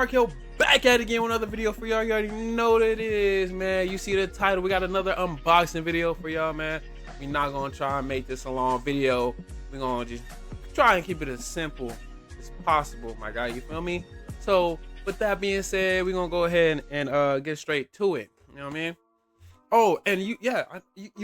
Markel back at it again with another video for y'all. You already know what it is, man. You see the title. We got another unboxing video for y'all, man. We not gonna try and make this a long video. We gonna just try and keep it as simple as possible, my guy. You feel me? So with that being said, we're gonna go ahead and get straight to it. You know what I mean? Oh, and you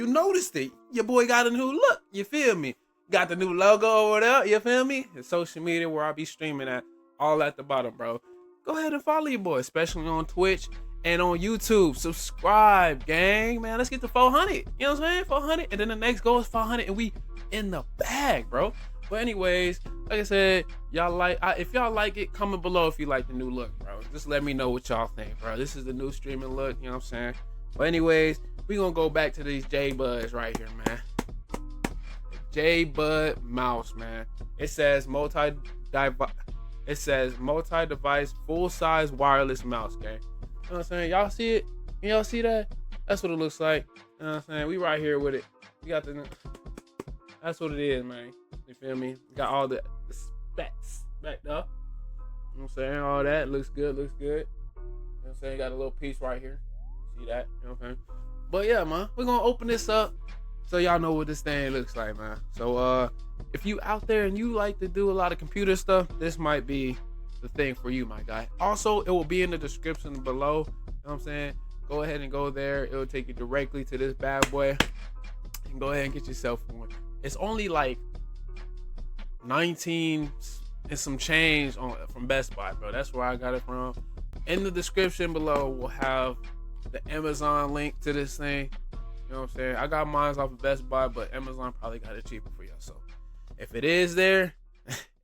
noticed it. Your boy got a new look. You feel me? Got the new logo over there. You feel me? It's social media where I'll be streaming at, all at the bottom, bro. Go ahead and follow your boy, especially on Twitch and on YouTube. Subscribe, gang, man. Let's get to 400. You know what I'm saying? 400, and then the next goal is 500, and we in the bag, bro. But anyways, like I said, if y'all like it, comment below if you like the new look, bro. Just let me know what y'all think, bro. This is the new streaming look. You know what I'm saying? But anyways, we gonna go back to these JBuds right here, man. JBud mouse, man. It says multi-device, full-size wireless mouse, gang. You know what I'm saying? Y'all see it? Y'all see that? That's what it looks like. You know what I'm saying? We right here with it. We got the. That's what it is, man. You feel me? We got all the specs back up. You know what I'm saying? All that looks good. Looks good. You know what I'm saying? Got a little piece right here. See that? You know what I'm saying? But yeah, man, we're gonna open this up so y'all know what this thing looks like, man. So if you out there and you like to do a lot of computer stuff, this might be the thing for you, my guy. Also, it will be in the description below. You know what I'm saying? Go ahead and go there. It will take you directly to this bad boy. And go ahead and get yourself one. It's only like 19 and some change from Best Buy, bro. That's where I got it from. In the description below, we'll have the Amazon link to this thing. You know what I'm saying? I got mine off of Best Buy, but Amazon probably got it cheaper for y'all. So if it is there,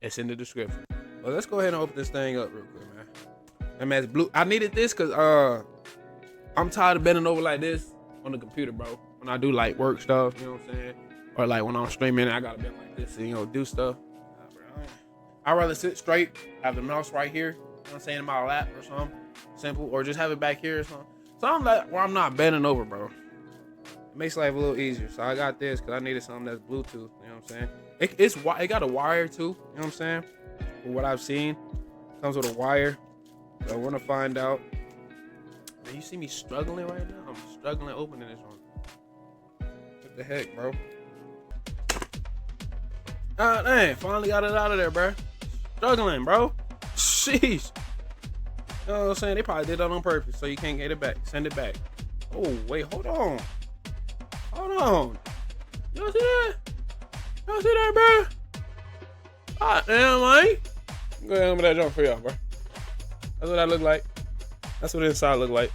it's in the description. But let's go ahead and open this thing up real quick, man. That man's blue. I needed this because I'm tired of bending over like this on the computer, bro. When I do like work stuff, you know what I'm saying? Or like when I'm streaming, I gotta bend like this and, you know, do stuff. I'd rather sit straight, have the mouse right here, you know what I'm saying, in my lap or something simple, or just have it back here or something. Something like where I'm not bending over, bro. It makes life a little easier. So I got this because I needed something that's Bluetooth. You know what I'm saying? It got a wire too. You know what I'm saying? From what I've seen, it comes with a wire. So I want to find out. Man, you see me struggling right now? I'm struggling opening this one. What the heck, bro? Ah, dang! Finally got it out of there, bro. Struggling, bro. Sheesh. You know what I'm saying? They probably did that on purpose, so you can't get it back. Send it back. Oh, wait, hold on. Hold on. Y'all see that? Y'all see that, bro? God damn, man. Go ahead and open that jump for y'all, bro. That's what that look like. That's what the inside look like.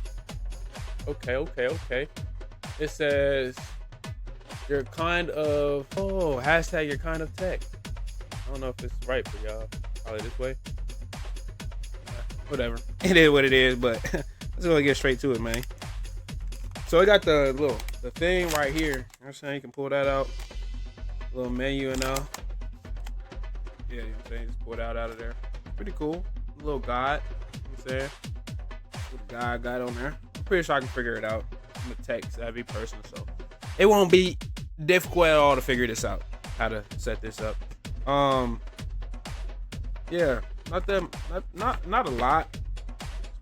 Okay. It says, you're kind of, hashtag you're kind of tech. I don't know if it's right for y'all. Probably this way. Whatever. It is what it is, but let's go get straight to it, man. So I got the thing right here. You know what I'm saying? You can pull that out. Little menu and all. Yeah, you know what I'm saying? Just pull that out of there. Pretty cool. A little guide. You know what I'm saying? Little guide on there. I'm pretty sure I can figure it out. I'm a tech savvy person, so it won't be difficult at all to figure this out. How to set this up. Yeah. Not a lot.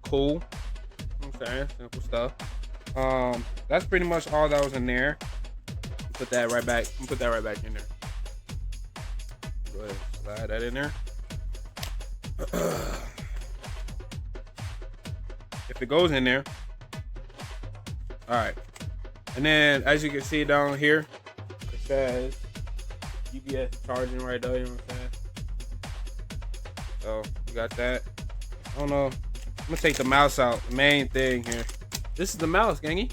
Cool. You know what I'm saying? Simple stuff. That's pretty much all that was in there. Put that right back. Put that right back in there. Go ahead, slide that in there. If it goes in there. All right. And then, as you can see down here, it says UPS charging right there. You know what I'm saying? So you got that. I don't know. I'm gonna take the mouse out. The main thing here. This is the mouse, gangy. You know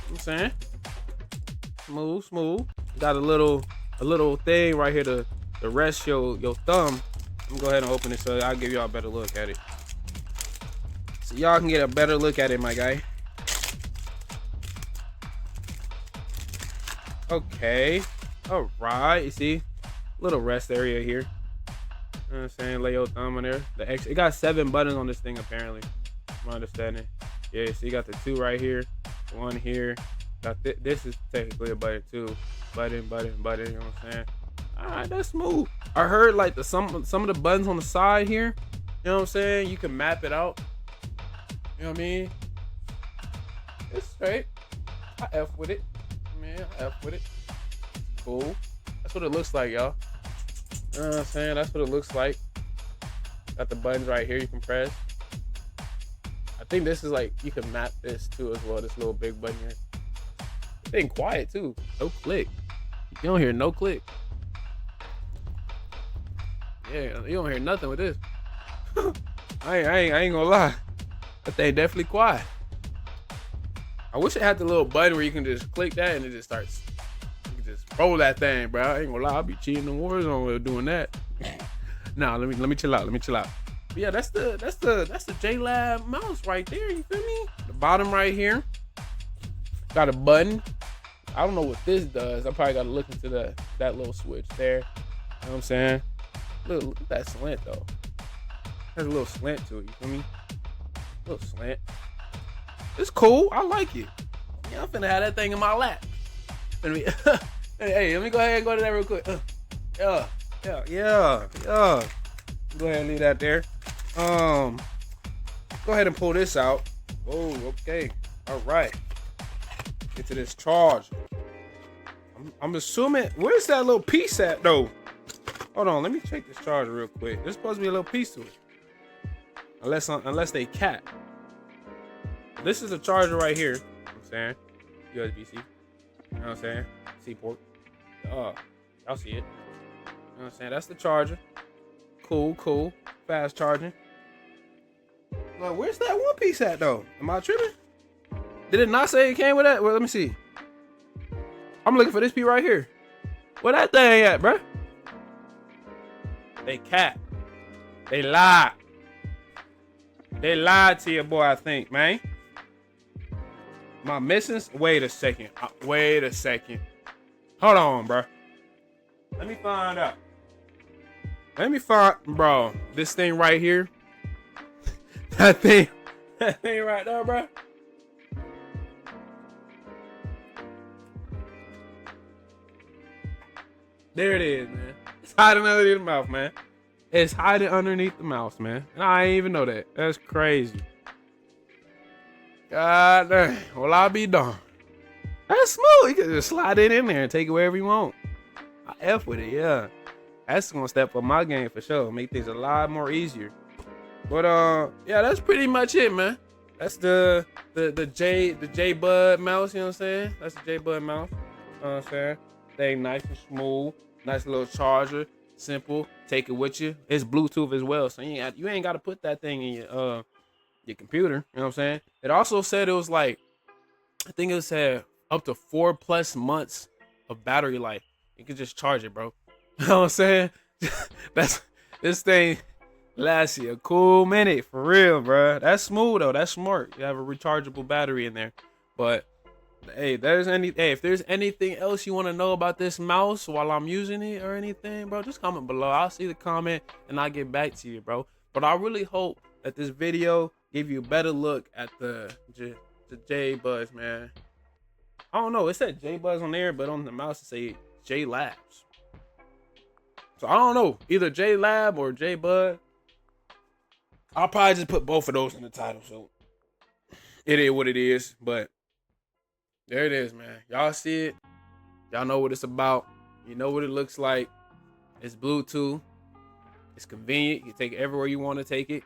what I'm saying? Smooth. Got a little thing right here to rest your thumb. I'm gonna go ahead and open it so I'll give y'all a better look at it. So y'all can get a better look at it, my guy. Okay. Alright, you see? Little rest area here. You know what I'm saying? Lay your thumb on there. It got 7 buttons on this thing, apparently. My understanding. Yeah, so you got the 2 right here, 1 here. Got this is technically a button too. Button, you know what I'm saying? Alright, that's smooth. I heard like some of the buttons on the side here You know what I'm saying? You can map it out. You know what I mean? It's straight. I F with it. Man, I F with it. Cool. That's what it looks like, y'all. You know what I'm saying? That's what it looks like. Got the buttons right here you can press. I think this is like, you can map this too as well, this little big button here. This thing quiet too. No click. You don't hear no click. Yeah, you don't hear nothing with this. I ain't gonna lie. That thing definitely quiet. I wish it had the little button where you can just click that and it just starts. You can just roll that thing, bro. I ain't gonna lie. I'll be cheating in Warzone with doing that. Nah, let me chill out. Let me chill out. But yeah, that's the JLab mouse right there. You feel me? The bottom right here got a button. I don't know what this does. I probably gotta look into that little switch there. You know what I'm saying? Look at that slant though. Has a little slant to it. You feel me? A little slant. It's cool. I like it. Yeah, I'm finna have that thing in my lap. Hey, let me go ahead and go to that real quick. Yeah. Go ahead and leave that there. Go ahead and pull this out. Whoa, okay. All right. Get to this charger. I'm assuming, where's that little piece at though? Hold on, let me check this charger real quick. There's supposed to be a little piece to it. Unless they cap. This is a charger right here. You know what I'm saying? USB-C. You know what I'm saying? C port. Y'all see it. You know what I'm saying? That's the charger. Cool. Fast charging. Well, where's that one piece at though? Am I tripping? Did it not say it came with that? Well, let me see. I'm looking for this piece right here. Where that thing at, bruh? They cap. They lied. They lied to your boy, I think, man. Am I missing? Wait a second. Hold on, bro. Let me find out. Bro, this thing right here. that thing right there, bro. There it is, man. It's hiding underneath the mouth, man. It's hiding underneath the mouse, man. And I ain't even know that. That's crazy. God damn. Well, I'll be darned. That's smooth. You can just slide it in there and take it wherever you want. I F with it, yeah. That's gonna step up my game for sure. Make things a lot more easier. But yeah, that's pretty much it, man. That's the JBud mouse, you know what I'm saying? That's the JBud mouse. You know what I'm saying? Thing nice and smooth. Nice little charger. Simple. Take it with you. It's Bluetooth as well, so you ain't got to put that thing in your computer. You know what I'm saying? It also said it was like, I think it said up to 4+ months of battery life. You can just charge it, bro. You know what I'm saying? This thing lasts you a cool minute for real, bro. That's smooth though. That's smart. You have a rechargeable battery in there. But hey, if there's anything else you want to know about this mouse while I'm using it or anything, bro, just comment below. I'll see the comment and I'll get back to you, bro. But I really hope that this video give you a better look at the JBuds, man. I don't know. It said JBuds on there, but on the mouse it say JLabs. So I don't know. Either JLab or JBud. I'll probably just put both of those in the title. So it is what it is. But there it is, man. Y'all see it. Y'all know what it's about. You know what it looks like. It's Bluetooth. It's convenient. You can take it everywhere you want to take it.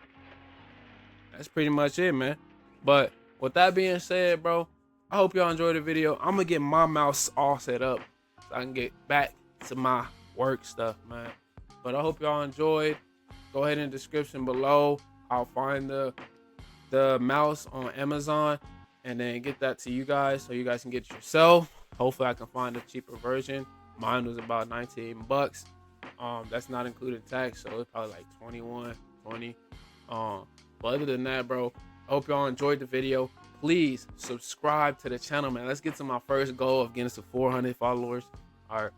That's pretty much it, man. But with that being said, bro, I hope y'all enjoyed the video. I'm gonna get my mouse all set up so I can get back to my work stuff, man. But I hope y'all enjoyed. Go ahead in the description below. I'll find the mouse on Amazon and then get that to you guys so you guys can get it yourself. Hopefully I can find a cheaper version. Mine was about 19 bucks. That's not including tax, so it's probably like 21, 20. But other than that, bro, I hope y'all enjoyed the video. Please subscribe to the channel, man. Let's get to my first goal of getting to 400 followers, or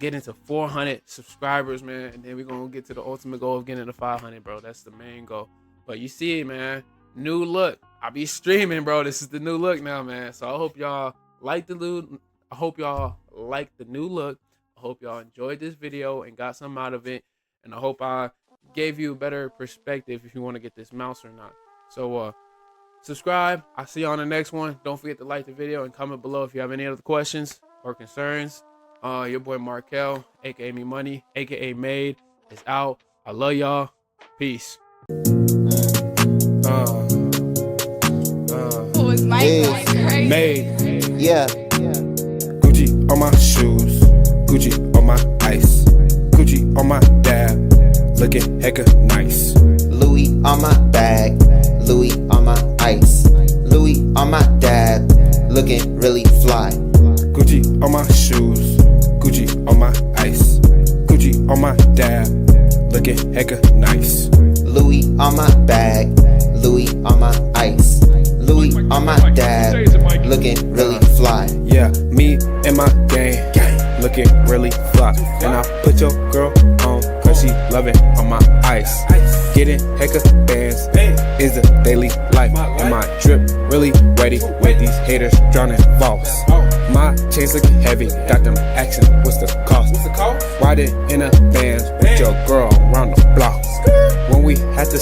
getting to 400 subscribers, man. And then we're gonna get to the ultimate goal of getting to 500, bro. That's the main goal. But you see it, man. New look. I be streaming, bro. This is the new look now, man. So I hope y'all like the new. I hope y'all like the new look. I hope y'all enjoyed this video and got something out of it. And I hope I gave you a better perspective if you want to get this mouse or not. So subscribe. I'll see you on the next one. Don't forget to like the video and comment below if you have any other questions or concerns. Your boy Markel, aka Me Money, aka Made, is out. I love y'all. Peace. Was my crazy? Made. Yeah. Gucci on my shoes, Gucci on my ice, Gucci on my dab, looking hecka nice. Louis on my bag, Louis on my ice, Louis on my dab, looking really fly. Gucci on my shoes, Gucci on my ice, Gucci on my dab, looking hecka nice. Louis on my bag, Louis on my ice, Louis on my dab, looking really fly. Yeah, me and my gang, looking really fly. And I put your girl on, cause she loving on my ice. Getting hecka bands is a daily life. And my drip really ready, with these haters drowning false. My chains looking heavy, got them action, what's the cost? Riding in a Benz with your girl around the block. When we had to